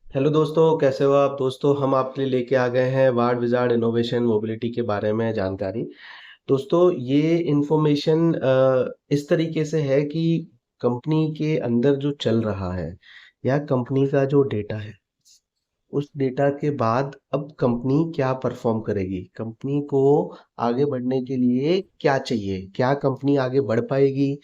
Hello दोस्तों, कैसे हो आप? दोस्तों, हम आपके लिए लेके आ गए हैं वार्ड विज़ार्ड इनोवेशन मोबिलिटी के बारे में जानकारी। दोस्तों, ये इन्फॉर्मेशन इस तरीके से है कि कंपनी के अंदर जो चल रहा है या कंपनी का जो डेटा है, उस डेटा के बाद अब कंपनी क्या परफॉर्म करेगी, कंपनी को आगे बढ़ने के लिए क्या चाहिए, क्या कंपनी आगे बढ़ पाएगी,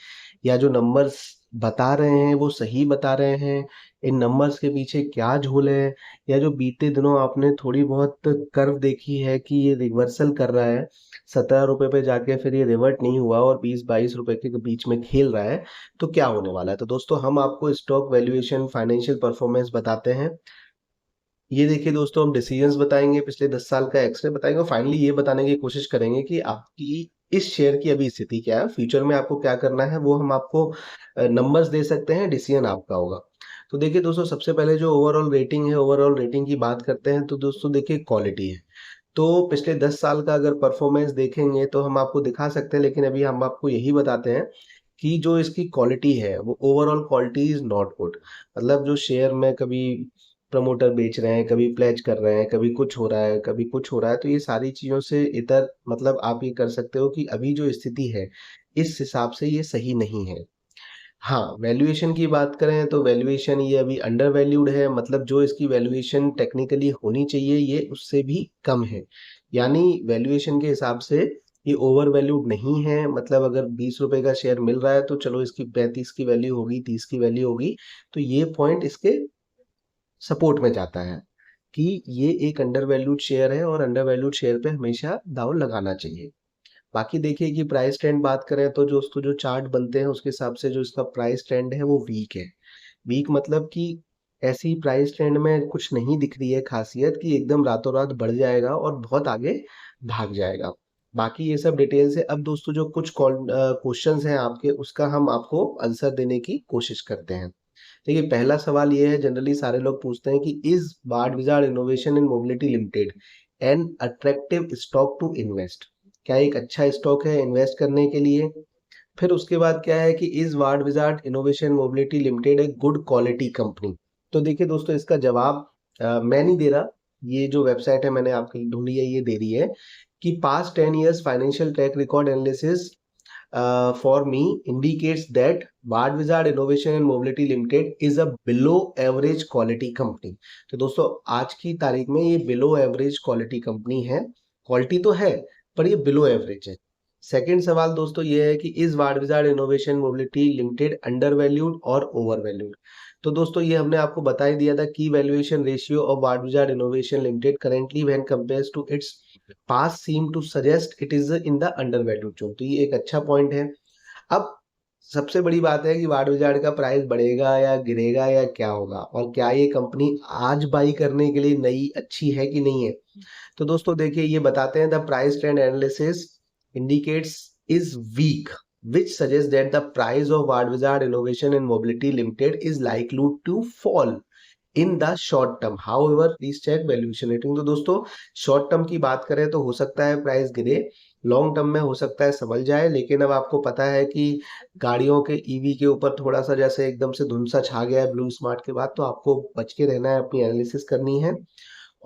या जो नंबर्स बता रहे हैं वो सही बता रहे हैं, इन नंबर्स के पीछे क्या झोल है, या जो बीते दिनों आपने थोड़ी बहुत कर्व देखी है कि ये रिवर्सल कर रहा है, 17 रुपए पे जाके फिर ये रिवर्ट नहीं हुआ और 20-22 रुपए के बीच में खेल रहा है, तो क्या होने वाला है? तो दोस्तों, हम आपको स्टॉक वैल्यूएशन, फाइनेंशियल परफॉर्मेंस बताते हैं। ये देखिए दोस्तों, हम डिसीजंस बताएंगे, पिछले 10 साल का एक्सरे बताएंगे और फाइनली ये बताने की कोशिश करेंगे कि आपकी इस शेयर की अभी स्थिति क्या है, फ्यूचर में आपको क्या करना है, वो हम आपको नंबर्स दे सकते हैं, डिसीजन आपका होगा। तो देखिए दोस्तों, सबसे पहले जो ओवरऑल रेटिंग है, ओवरऑल रेटिंग की बात करते हैं तो दोस्तों देखिए, क्वालिटी है। तो पिछले 10 साल का अगर परफॉर्मेंस देखेंगे तो हम आपको दिखा सकते हैं, लेकिन अभी हम आपको यही बताते हैं कि जो इसकी क्वालिटी है वो overall quality is not good. मतलब जो शेयर में कभी प्रमोटर बेच रहे हैं, कभी प्लेज कर रहे हैं, कभी कुछ हो रहा है, कभी कुछ हो रहा है, तो ये सारी चीजों से इधर मतलब आप ये कर सकते हो कि अभी जो स्थिति है, इस हिसाब से ये सही नहीं है। हाँ, वैल्यूएशन की बात करें तो वैल्यूएशन ये अभी अंडर वैल्यूड है, मतलब जो इसकी वैल्यूएशन टेक्निकली होनी चाहिए ये उससे भी कम है। यानी वैल्यूएशन के हिसाब से ये ओवर वैल्यूड नहीं है। मतलब अगर 20 रुपए का शेयर मिल रहा है तो चलो इसकी 35 की वैल्यू होगी, 30 की वैल्यू होगी, तो ये पॉइंट इसके सपोर्ट में जाता है कि ये एक अंडर वैल्यूड शेयर है और अंडर वैल्यूड शेयर पे हमेशा दाव लगाना चाहिए। बाकी देखिए कि प्राइस ट्रेंड बात करें तो जो उसको जो चार्ट बनते हैं उसके हिसाब से जो इसका प्राइस ट्रेंड है वो वीक है। वीक मतलब कि ऐसी प्राइस ट्रेंड में कुछ नहीं दिख रही है खासियत कि एकदम रातों रात बढ़ जाएगा और बहुत आगे भाग जाएगा। बाकी ये सब डिटेल से अब दोस्तों जो कुछ क्वेश्चंस हैं आपके, उसका हम आपको आंसर देने की कोशिश करते हैं। देखिए, पहला सवाल ये है, जनरली सारे लोग पूछते हैं कि is Bard Wizard Innovation in Mobility Limited an attractive stock to invest? क्या एक अच्छा स्टॉक है इन्वेस्ट करने के लिए? फिर उसके बाद क्या है कि is ward Wizard innovation mobility limited एक गुड क्वालिटी कंपनी? तो देखिए दोस्तों, इसका जवाब मैं नहीं दे रहा, ये जो वेबसाइट है मैंने आपके लिए ढूंढी है, ये दे रही है कि past 10 years financial track record analysis for me indicates that Bard Wizard Innovation and Mobility Limited is a below average quality company। तो दोस्तों, आज की तारीख में ये बिलो एवरेज क्वालिटी कंपनी है। क्वालिटी तो है पर ये बिलो एवरेज है। सेकंड सवाल दोस्तों ये है कि is ward Wizard innovation mobility limited under valued और ओवर वैल्यूड? तो दोस्तों, ये हमने आपको बता ही दिया था कि valuation ratio of Ward Wizard Innovation Limited currently when compares to its past seem to suggest it is in the undervalued zone. तो ये एक अच्छा पॉइंट है। अब सबसे बड़ी बात है कि वार्ड विजार्ड का प्राइस बढ़ेगा या गिरेगा या क्या होगा, और क्या ये कंपनी आज बाई करने के लिए नई अच्छी है कि नहीं है? तो दोस्तों देखिए, ये बताते हैं the price trend analysis indicates is weak, which suggests that the price of Ward Wizard Innovation and Mobility Limited is likely to fall in the short term. However please check valuation rating. तो दोस्तों, short term की बात करें तो हो सकता है price गिरे, लॉन्ग टर्म में हो सकता है संभल जाए। लेकिन अब आपको पता है कि गाड़ियों के ईवी के ऊपर थोड़ा सा जैसे एकदम से धुंधसा छा गया है ब्लू स्मार्ट के बाद, तो आपको बच के रहना है, अपनी एनालिसिस करनी है।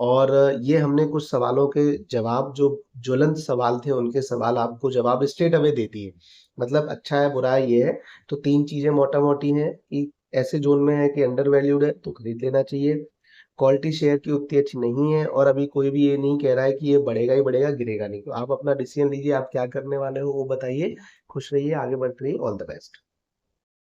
और ये हमने कुछ सवालों के जवाब, जो ज्वलंत सवाल थे उनके सवाल आपको जवाब स्ट्रेट अवे दे दिए। मतलब अच्छा है बुरा है ये है। तो तीन चीजें मोटा मोटी हैं कि ऐसे जोन में है कि अंडर वैल्यूड है तो खरीद लेना चाहिए, क्वालिटी शेयर की उतनी अच्छी नहीं है, और अभी कोई भी ये नहीं कह रहा है कि ये बढ़ेगा ही बढ़ेगा, गिरेगा नहीं। तो आप अपना डिसीजन लीजिए, आप क्या करने वाले हो वो बताइए। खुश रहिए, आगे बढ़ते रहिए, ऑल द बेस्ट।